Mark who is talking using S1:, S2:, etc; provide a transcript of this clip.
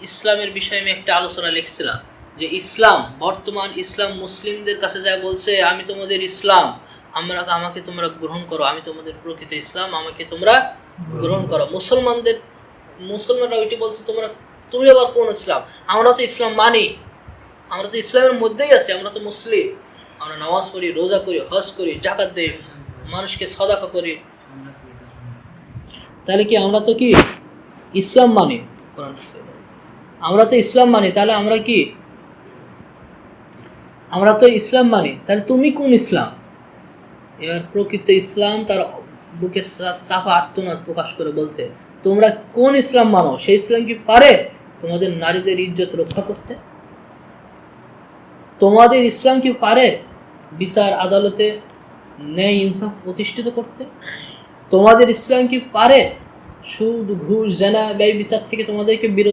S1: ইসলামের বিষয়ে আমি একটা আলোচনা লিখছিলাম যে ইসলাম, বর্তমান ইসলাম মুসলিমদের কাছে যা বলছে, আমি তোমাদের ইসলাম, আমাকে তোমরা গ্রহণ করো, আমি তোমাদের প্রকৃত ইসলাম, আমাকে তোমরা গ্রহণ করো। মুসলমানরা ওইটি বলছে, তুমি আবার কোন ইসলাম? আমরা তো ইসলাম মানি, আমরা তো ইসলামের মধ্যেই আছি, আমরা তো মুসলিম, আমরা নামাজ পড়ি, রোজা করি, হজ করি, জাকাত দেই, মানুষকে সদাকা করি। তাহলে কি আমরা তো কি ইসলাম মানি? আমরা তো ইসলাম মানি, তাহলে আমরা কি? আমরা তো ইসলাম মানি, তাহলে তুমি কোন ইসলাম? এবার প্রকৃত ইসলাম তার বুকের চাপা আর্তনাদ প্রকাশ করে বলছে, তোমরা কোন ইসলাম মানো? সেই ইসলাম কি পারে তোমাদের নারীদের ইজ্জত রক্ষা করতে? তোমাদের ইসলাম কি পারে বিচার আদালতে ন্যায় ইনসাফ প্রতিষ্ঠিত করতে? তোমাদের ইসলাম কি পারে সুদ, ঘুষ, জেনা, ব্যয় বিচার থেকে তোমাদেরকে বিরত